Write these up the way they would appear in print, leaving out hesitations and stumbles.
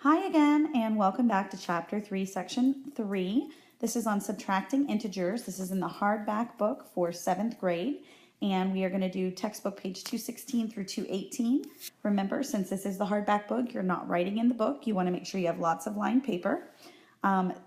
Hi again, and welcome back to Chapter 3, Section 3. This is on subtracting integers. This is in the hardback book for 7th grade, and we are going to do textbook page 216 through 218. Remember, since this is the hardback book, you're not writing in the book. You want to make sure you have lots of lined paper.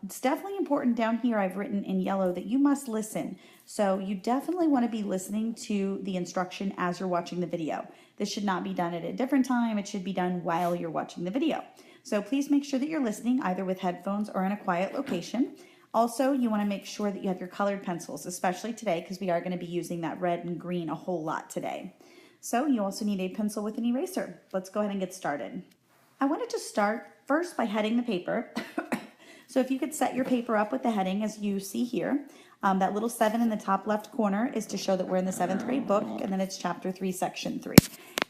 It's definitely important down here, I've written in yellow, that you must listen. So you definitely want to be listening to the instruction as you're watching the video. This should not be done at a different time. It should be done while you're watching the video. So please make sure that you're listening either with headphones or in a quiet location. Also, you want to make sure that you have your colored pencils, especially today, because we are going to be using that red and green a whole lot today. So you also need a pencil with an eraser. Let's go ahead and get started. I wanted to start first by heading the paper. So if you could set your paper up with the heading as you see here, that little 7 in the top left corner is to show that we're in the 7th grade book, and then it's Chapter 3, Section 3.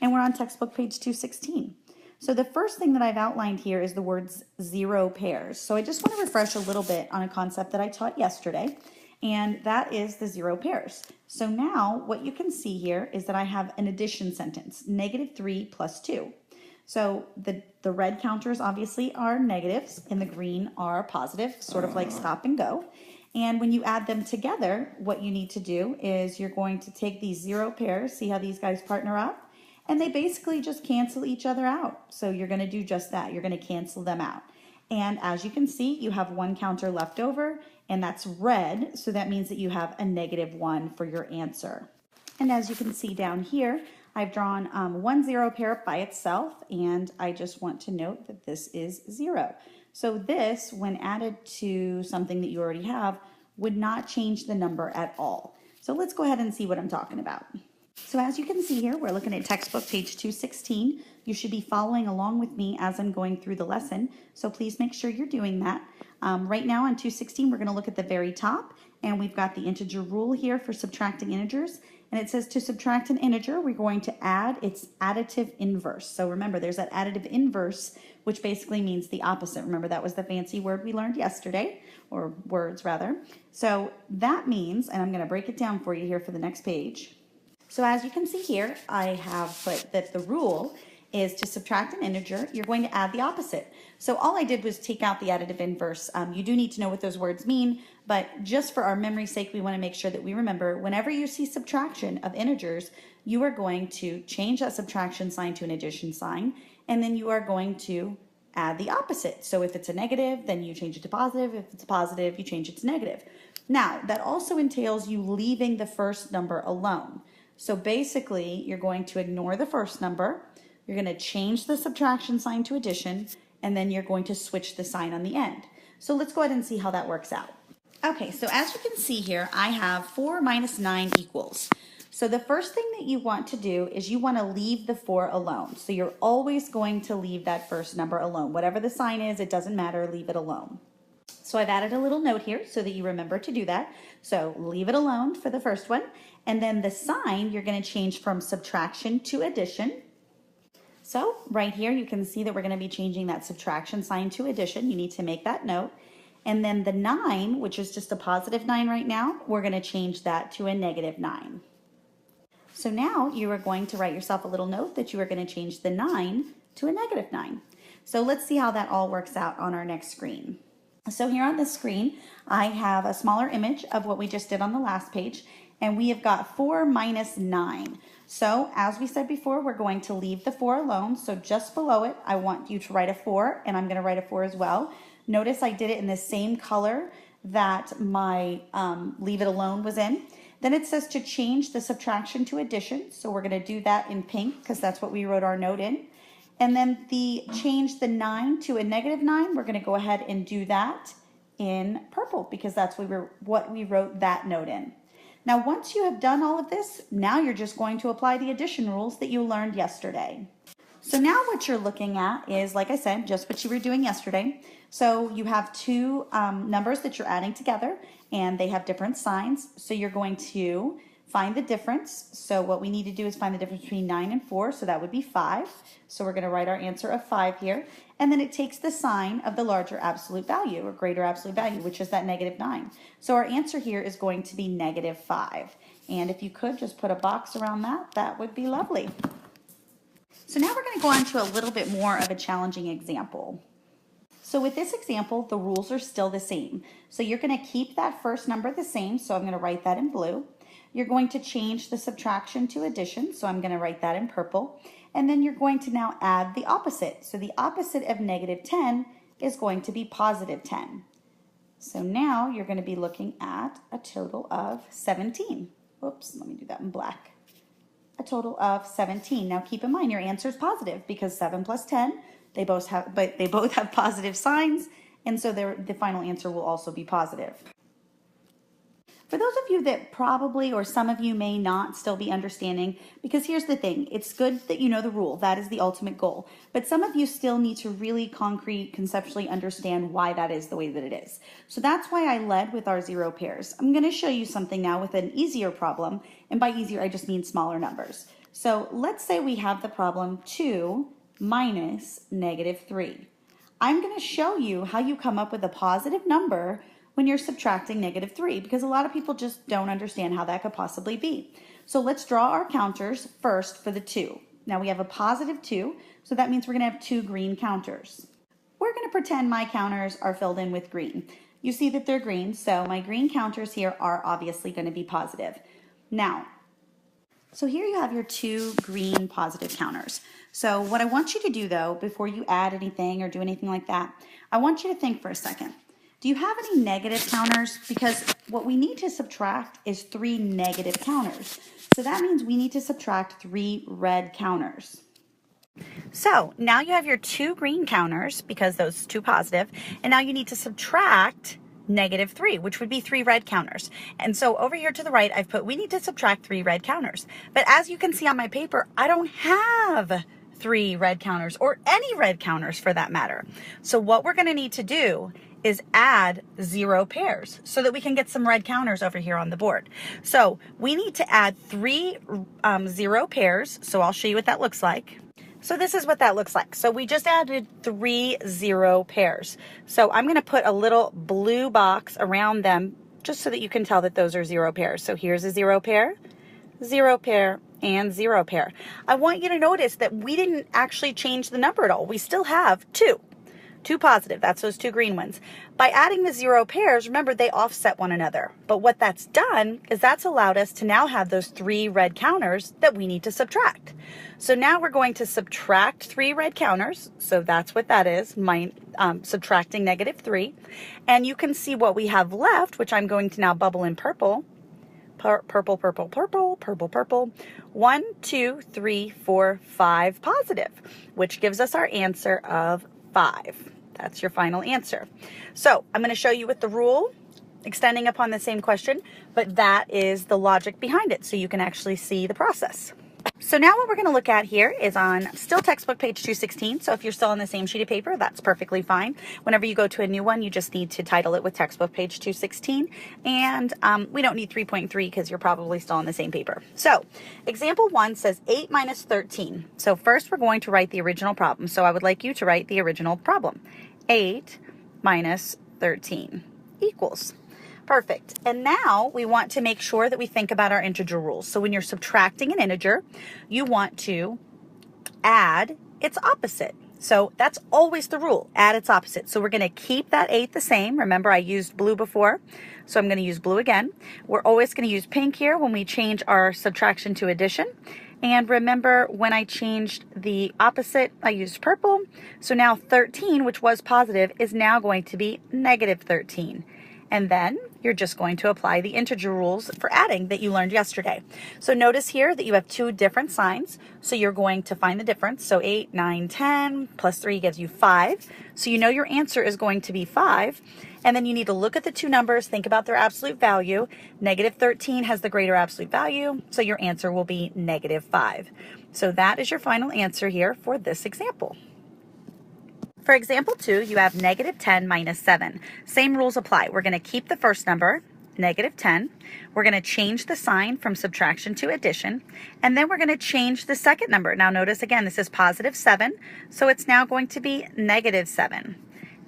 And we're on textbook page 216. So the first thing that I've outlined here is the words zero pairs. So I just want to refresh a little bit on a concept that I taught yesterday, and that is the zero pairs. So now what you can see here is that I have an addition sentence, -3 plus 2. So the red counters obviously are negatives and the green are positive, sort of like stop and go. And when you add them together, what you need to do is you're going to take these zero pairs, see how these guys partner up, and they basically just cancel each other out. So you're going to do just that. You're going to cancel them out. And as you can see, you have one counter left over, and that's red. So that means that you have a -1 for your answer. And as you can see down here, I've drawn one zero pair by itself, and I just want to note that this is 0. So this, when added to something that you already have, would not change the number at all. So let's go ahead and see what I'm talking about. So as you can see here, we're looking at textbook page 216. You should be following along with me as I'm going through the lesson, so please make sure you're doing that. Right now on 216, we're going to look at the very top, and we've got the integer rule here for subtracting integers. And it says to subtract an integer, we're going to add its additive inverse. So remember, there's that additive inverse, which basically means the opposite. Remember, that was the fancy word we learned yesterday, or words rather. So that means, and I'm going to break it down for you here for the next page. So as you can see here, I have put that the rule is to subtract an integer, you're going to add the opposite. So all I did was take out the additive inverse. You do need to know what those words mean, but just for our memory's sake, we want to make sure that we remember whenever you see subtraction of integers, you are going to change that subtraction sign to an addition sign, and then you are going to add the opposite. So if it's a negative, then you change it to positive. If it's a positive, you change it to negative. Now, that also entails you leaving the first number alone. So basically, you're going to ignore the first number, you're going to change the subtraction sign to addition, and then you're going to switch the sign on the end. So let's go ahead and see how that works out. Okay, so as you can see here, I have 4 minus 9 equals. So the first thing that you want to do is you want to leave the 4 alone. So you're always going to leave that first number alone. Whatever the sign is, it doesn't matter, leave it alone. So I've added a little note here so that you remember to do that. So leave it alone for the first one. And then the sign, you're going to change from subtraction to addition. So right here, you can see that we're going to be changing that subtraction sign to addition. You need to make that note. And then the 9, which is just a positive 9 right now, we're going to change that to a -9. So now you are going to write yourself a little note that you are going to change the 9 to a -9. So let's see how that all works out on our next screen. So here on the screen, I have a smaller image of what we just did on the last page, and we have got 4 minus 9. So as we said before, we're going to leave the 4 alone. So just below it, I want you to write a 4, and I'm going to write a 4 as well. Notice I did it in the same color that my leave it alone was in. Then it says to change the subtraction to addition. So we're going to do that in pink because that's what we wrote our note in. And then change the 9 to a -9, we're going to go ahead and do that in purple because that's what we wrote that note in. Now, once you have done all of this, now you're just going to apply the addition rules that you learned yesterday. So now what you're looking at is, like I said, just what you were doing yesterday. So you have two numbers that you're adding together, and they have different signs. So you're going to find the difference. So what we need to do is find the difference between 9 and 4, so that would be 5. So we're going to write our answer of 5 here. And then it takes the sign of the larger absolute value or greater absolute value, which is that -9. So our answer here is going to be -5. And if you could just put a box around that, that would be lovely. So now we're going to go on to a little bit more of a challenging example. So with this example, the rules are still the same. So you're going to keep that first number the same, so I'm going to write that in blue. You're going to change the subtraction to addition, so I'm going to write that in purple. And then you're going to now add the opposite. So the opposite of negative 10 is going to be positive 10. So now you're going to be looking at a total of 17. Whoops, let me do that in black. A total of 17. Now keep in mind your answer is positive because 7 plus 10, they both have positive signs, and so the final answer will also be positive. For those of you that probably, or some of you may not still be understanding, because here's the thing, it's good that you know the rule, that is the ultimate goal, but some of you still need to really conceptually understand why that is the way that it is. So that's why I led with our zero pairs. I'm going to show you something now with an easier problem, and by easier I just mean smaller numbers. So let's say we have the problem 2 minus negative 3. I'm going to show you how you come up with a positive number when you're subtracting negative 3, because a lot of people just don't understand how that could possibly be. So let's draw our counters first for the 2. Now we have a positive 2, so that means we're going to have 2 green counters. We're going to pretend my counters are filled in with green. You see that they're green, so my green counters here are obviously going to be positive. Now, so here you have your 2 green positive counters. So what I want you to do though, before you add anything or do anything like that, I want you to think for a second. Do you have any negative counters? Because what we need to subtract is 3 negative counters. So that means we need to subtract 3 red counters. So now you have your 2 green counters because those 2 positive, and now you need to subtract negative 3, which would be 3 red counters. And so over here to the right, I've put we need to subtract 3 red counters. But as you can see on my paper, I don't have 3 red counters or any red counters for that matter. So what we're going to need to do is add 0 pairs so that we can get some red counters over here on the board. So we need to add 3 0 pairs. So I'll show you what that looks like. So this is what that looks like. So we just added 3 0 pairs. So I'm going to put a little blue box around them just so that you can tell that those are 0 pairs. So here's a 0 pair, 0 pair, and 0 pair. I want you to notice that we didn't actually change the number at all. We still have 2. 2 positive, that's those 2 green ones. By adding the 0 pairs, remember they offset one another. But what that's done is that's allowed us to now have those 3 red counters that we need to subtract. So now we're going to subtract 3 red counters. So that's what that is, subtracting negative 3. And you can see what we have left, which I'm going to now bubble in purple. Purple, purple, purple, purple, purple. 1, 2, 3, 4, 5 positive, which gives us our answer of 5. That's your final answer. So I'm going to show you with the rule extending upon the same question, but that is the logic behind it so you can actually see the process. So now what we're going to look at here is on still textbook page 216. So if you're still on the same sheet of paper, that's perfectly fine. Whenever you go to a new one, you just need to title it with textbook page 216. And we don't need 3.3 because you're probably still on the same paper. So example 1 says 8 minus 13. So first we're going to write the original problem. So I would like you to write the original problem. 8 minus 13 equals. Perfect. And now we want to make sure that we think about our integer rules. So when you're subtracting an integer, you want to add its opposite. So that's always the rule, add its opposite. So we're going to keep that 8 the same. Remember, I used blue before, so I'm going to use blue again. We're always going to use pink here when we change our subtraction to addition. And remember, when I changed the opposite, I used purple. So now 13, which was positive, is now going to be negative 13. And then you're just going to apply the integer rules for adding that you learned yesterday. So notice here that you have 2 different signs. So you're going to find the difference. So 8, 9, 10 plus 3 gives you 5. So you know your answer is going to be 5. And then you need to look at the 2 numbers, think about their absolute value. Negative 13 has the greater absolute value, so your answer will be negative 5. So that is your final answer here for this example. For example 2, you have negative 10 minus 7. Same rules apply. We're going to keep the first number, negative 10. We're going to change the sign from subtraction to addition. And then we're going to change the second number. Now notice again, this is positive 7. So it's now going to be negative 7.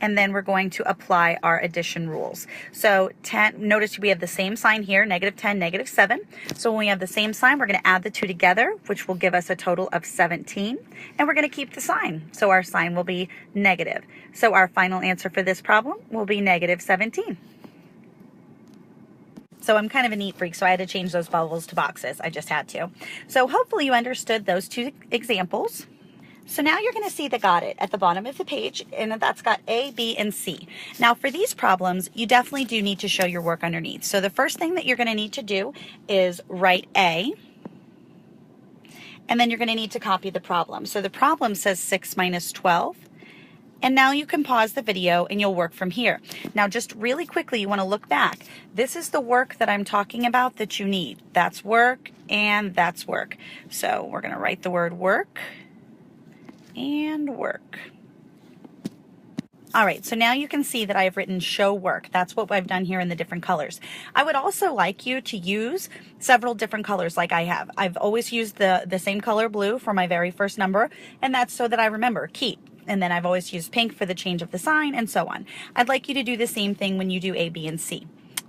and then we're going to apply our addition rules. So 10, notice we have the same sign here, negative 10, negative 7. So when we have the same sign, we're going to add the two together, which will give us a total of 17, and we're going to keep the sign. So our sign will be negative. So our final answer for this problem will be negative 17. So I'm kind of a neat freak, so I had to change those bubbles to boxes. I just had to. So hopefully you understood those two examples. So now you're going to see the got it at the bottom of the page, and that's got A, B, and C. Now for these problems, you definitely do need to show your work underneath. So the first thing that you're going to need to do is write A, and then you're going to need to copy the problem. So the problem says 6 minus 12. And now you can pause the video and you'll work from here. Now just really quickly, you want to look back. This is the work that I'm talking about that you need. That's work and that's work. So we're going to write the word work and work. All right, so now you can see that I've written show work. That's what I've done here in the different colors. I would also like you to use several different colors like I have. I've always used the same color blue for my very first number, and that's so that I remember, keep. And then I've always used pink for the change of the sign and so on. I'd like you to do the same thing when you do A, B, and C.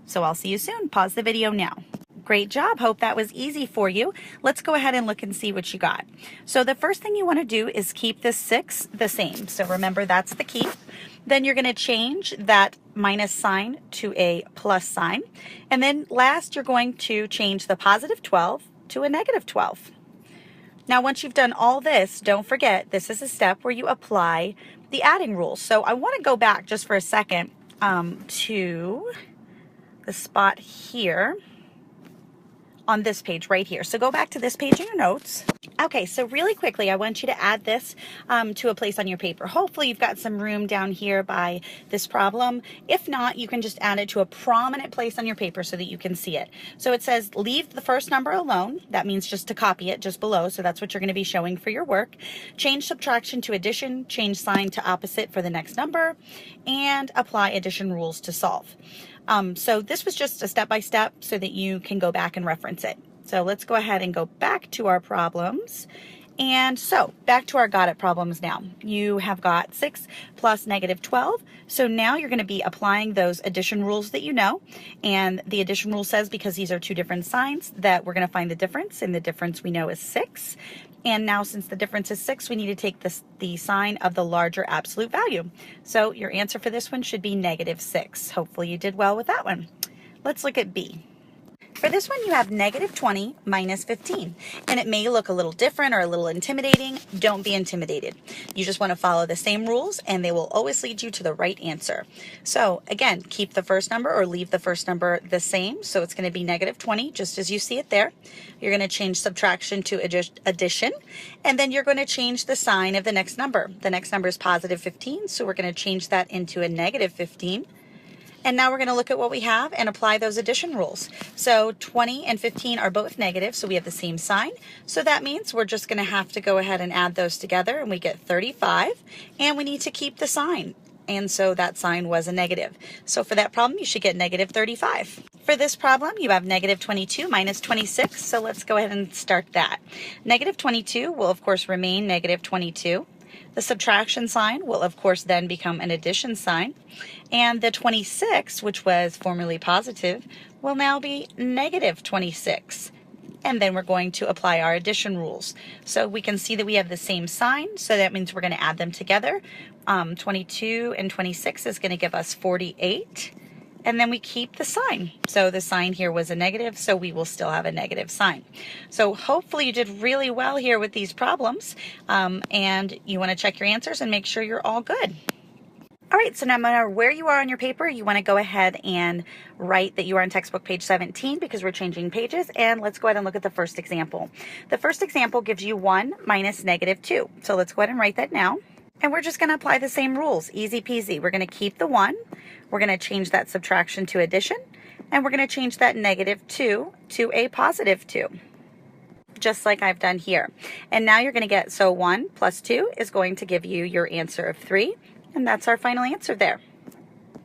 So I'll see you soon. Pause the video now. Great job. Hope that was easy for you. Let's go ahead and look and see what you got. So the first thing you want to do is keep this 6 the same. So remember, that's the keep. Then you're going to change that minus sign to a plus sign. And then last, you're going to change the positive 12 to a negative 12. Now, once you've done all this, don't forget, this is a step where you apply the adding rules. So I want to go back just for a second to the spot here on this page right here. So go back to this page in your notes. Okay, so really quickly, I want you to add this to a place on your paper. Hopefully you've got some room down here by this problem. If not, you can just add it to a prominent place on your paper so that you can see it. So it says leave the first number alone. That means just to copy it just below. So that's what you're going to be showing for your work. Change subtraction to addition, change sign to opposite for the next number, and apply addition rules to solve. So this was just a step-by-step so that you can go back and reference it. So let's go ahead and go back to our problems. And so back to our got it problems now. You have got 6 plus negative 12. So now you're going to be applying those addition rules that you know. And the addition rule says, because these are two different signs, that we're going to find the difference. And the difference we know is 6. And now since the difference is 6, we need to take the sign of the larger absolute value. So your answer for this one should be negative 6. Hopefully you did well with that one. Let's look at B. For this one, you have negative 20 minus 15, and it may look a little different or a little intimidating. Don't be intimidated. You just want to follow the same rules, and they will always lead you to the right answer. So again, keep the first number or leave the first number the same. So it's going to be negative 20, just as you see it there. You're going to change subtraction to addition, and then you're going to change the sign of the next number. The next number is positive 15, so we're going to change that into a negative 15. And now we're going to look at what we have and apply those addition rules. So 20 and 15 are both negative, so we have the same sign. So that means we're just going to have to go ahead and add those together, and we get 35. And we need to keep the sign. And so that sign was a negative. So for that problem, you should get negative 35. For this problem, you have negative 22 minus 26. So let's go ahead and start that. Negative 22 will, of course, remain negative 22. The subtraction sign will, of course, then become an addition sign. And the 26, which was formerly positive, will now be negative 26. And then we're going to apply our addition rules. So we can see that we have the same sign, so that means we're going to add them together. 22 and 26 is going to give us 48. And then we keep the sign. So the sign here was a negative, so we will still have a negative sign. So hopefully you did really well here with these problems. And you want to check your answers and make sure you're all good. All right, so no matter where you are on your paper, you want to go ahead and write that you are on textbook page 17 because we're changing pages. And let's go ahead and look at the first example. The first example gives you 1 minus negative 2. So let's go ahead and write that now. And we're just going to apply the same rules. Easy peasy. We're going to keep the 1. We're going to change that subtraction to addition. And we're going to change that negative 2 to a positive 2. Just like I've done here. And now you're going to get, so 1 plus 2 is going to give you your answer of 3. And that's our final answer there.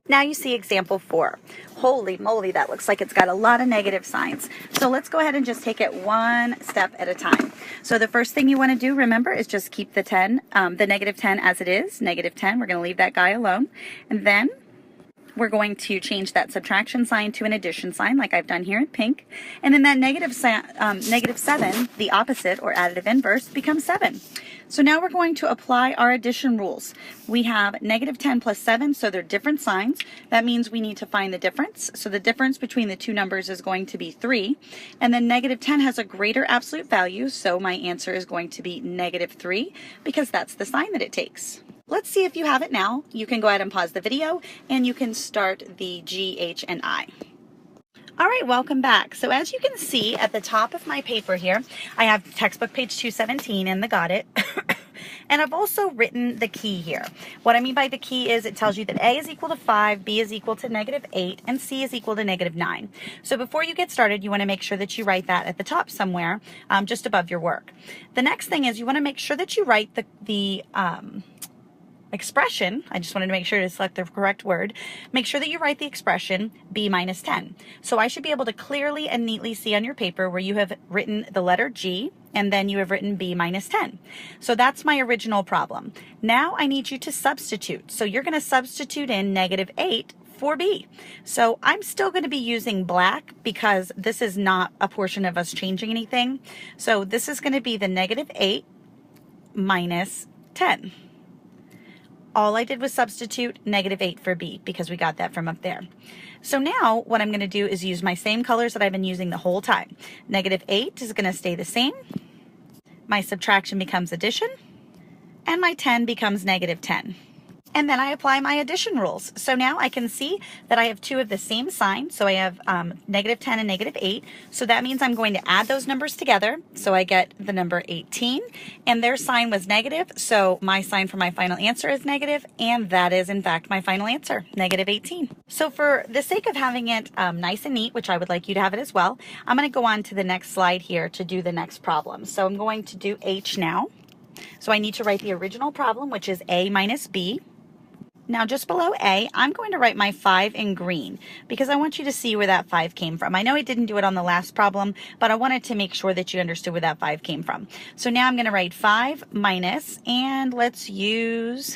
Now you see example 4. Holy moly, that looks like it's got a lot of negative signs. So let's go ahead and just take it one step at a time. So the first thing you want to do, remember, is just keep the negative 10 as it is. Negative 10, we're going to leave that guy alone. And then we're going to change that subtraction sign to an addition sign like I've done here in pink. And then that negative 7, the opposite or additive inverse, becomes 7. So now we're going to apply our addition rules. We have negative 10 plus 7, so they're different signs. That means we need to find the difference. So the difference between the two numbers is going to be 3. And then negative 10 has a greater absolute value, so my answer is going to be negative 3 because that's the sign that it takes. Let's see if you have it now. You can go ahead and pause the video and you can start the G, H, and I. All right, welcome back. So as you can see at the top of my paper here, I have textbook page 217 and the Got It. And I've also written the key here. What I mean by the key is it tells you that A is equal to 5, B is equal to negative 8, and C is equal to negative 9. So before you get started, you want to make sure that you write that at the top somewhere, just above your work. The next thing is you want to make sure that you write the expression. I just wanted to make sure to select the correct word. Make sure that you write the expression B minus 10. So I should be able to clearly and neatly see on your paper where you have written the letter G and then you have written B minus 10. So that's my original problem. Now I need you to substitute. So you're going to substitute in negative 8 for B. So I'm still going to be using black because this is not a portion of us changing anything. So this is going to be the negative 8 minus 10. All I did was substitute negative 8 for B because we got that from up there. So now what I'm going to do is use my same colors that I've been using the whole time. Negative 8 is going to stay the same. My subtraction becomes addition. And my 10 becomes negative 10. And then I apply my addition rules. So now I can see that I have two of the same sign. So I have negative 10 and negative 8. So that means I'm going to add those numbers together. So I get the number 18. And their sign was negative. So my sign for my final answer is negative. And that is, in fact, my final answer, negative 18. So for the sake of having it nice and neat, which I would like you to have it as well, I'm going to go on to the next slide here to do the next problem. So I'm going to do H now. So I need to write the original problem, which is A minus B. Now just below A, I'm going to write my 5 in green because I want you to see where that 5 came from. I know I didn't do it on the last problem, but I wanted to make sure that you understood where that 5 came from. So now I'm going to write 5 minus, and let's use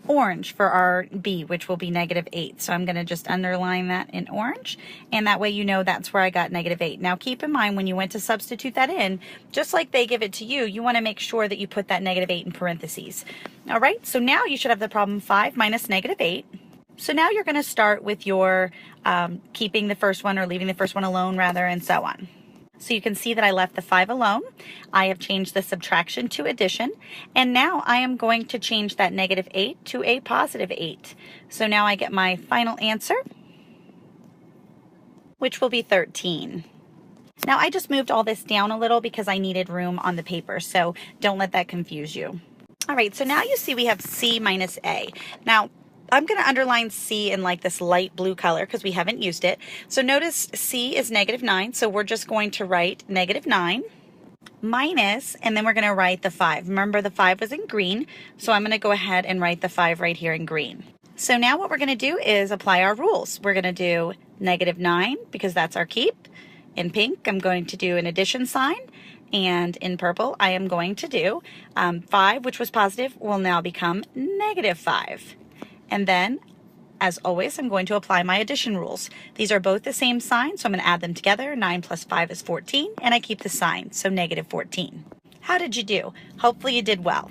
orange for our B, which will be negative 8. So I'm going to just underline that in orange, and that way you know that's where I got negative 8. Now keep in mind when you went to substitute that in, just like they give it to you, you want to make sure that you put that negative 8 in parentheses. All right, so now you should have the problem 5 minus negative 8. So now you're going to start with your keeping the first one or leaving the first one alone rather, and so on. So you can see that I left the 5 alone. I have changed the subtraction to addition. And now I am going to change that negative 8 to a positive 8. So now I get my final answer, which will be 13. Now I just moved all this down a little because I needed room on the paper. So don't let that confuse you. All right, so now you see we have C minus A. Now, I'm going to underline C in like this light blue color because we haven't used it. So notice C is negative 9, so we're just going to write negative 9 minus, and then we're going to write the 5. Remember the 5 was in green, so I'm going to go ahead and write the 5 right here in green. So now what we're going to do is apply our rules. We're going to do negative 9 because that's our keep. In pink, I'm going to do an addition sign. And in purple, I am going to do 5, which was positive, will now become negative 5. And then, as always, I'm going to apply my addition rules. These are both the same sign, so I'm going to add them together. 9 plus 5 is 14, and I keep the sign, so negative 14. How did you do? Hopefully you did well.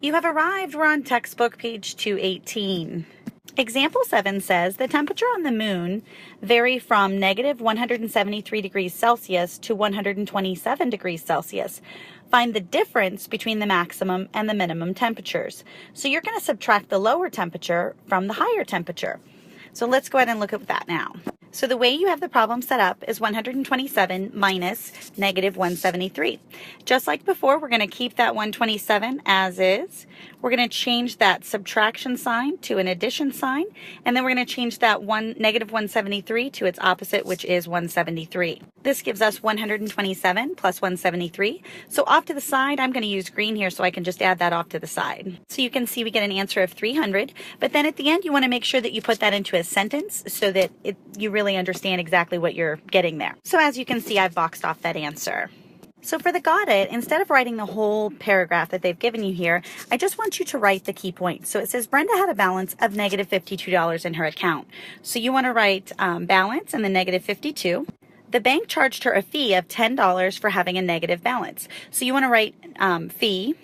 You have arrived. We're on textbook page 218. Example 7 says the temperature on the moon vary from negative 173 degrees Celsius to 127 degrees Celsius. Find the difference between the maximum and the minimum temperatures. So you're going to subtract the lower temperature from the higher temperature. So let's go ahead and look at that now. So the way you have the problem set up is 127 minus negative 173. Just like before, we're going to keep that 127 as is. We're going to change that subtraction sign to an addition sign, and then we're going to change that negative 173 to its opposite, which is 173. This gives us 127 plus 173. So off to the side, I'm going to use green here so I can just add that off to the side. So you can see we get an answer of 300, but then at the end you want to make sure that you put that into a sentence so that you really understand exactly what you're getting there. So as you can see, I've boxed off that answer. So for the got it, instead of writing the whole paragraph that they've given you here, I just want you to write the key points. So it says Brenda had a balance of negative $52 in her account. So you want to write balance and then negative 52. The bank charged her a fee of $10 for having a negative balance. So you want to write fee,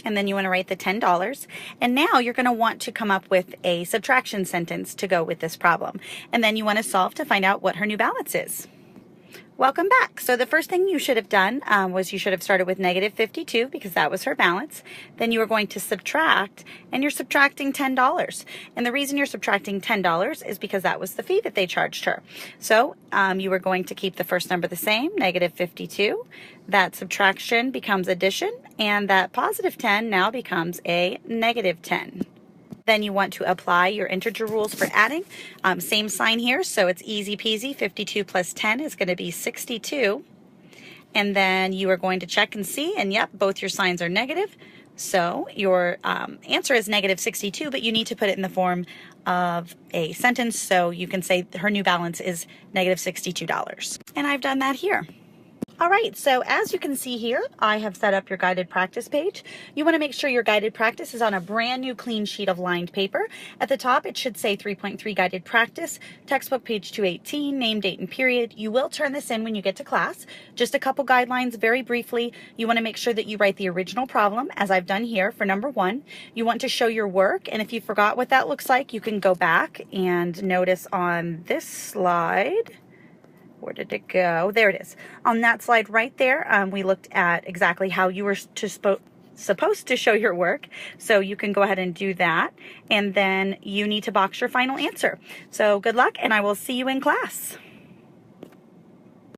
and then you want to write the $10. And now you're going to want to come up with a subtraction sentence to go with this problem. And then you want to solve to find out what her new balance is. Welcome back. So the first thing you should have done was you should have started with negative 52 because that was her balance. Then you are going to subtract, and you're subtracting $10. And the reason you're subtracting $10 is because that was the fee that they charged her. So you are going to keep the first number the same, negative 52. That subtraction becomes addition, and that positive 10 now becomes a negative 10. Then you want to apply your integer rules for adding. Same sign here, so it's easy peasy. 52 plus 10 is going to be 62. And then you are going to check and see, and yep, both your signs are negative. So your answer is negative 62, but you need to put it in the form of a sentence, so you can say her new balance is negative $62. And I've done that here. All right, so as you can see here, I have set up your guided practice page. You want to make sure your guided practice is on a brand new clean sheet of lined paper. At the top, it should say 3.3 guided practice, textbook page 218, name, date, and period. You will turn this in when you get to class. Just a couple guidelines very briefly. You want to make sure that you write the original problem, as I've done here for number 1. You want to show your work, and if you forgot what that looks like, you can go back and notice on this slide. Where did it go? There it is. On that slide right there, we looked at exactly how you were supposed to show your work. So you can go ahead and do that. And then you need to box your final answer. So good luck, and I will see you in class.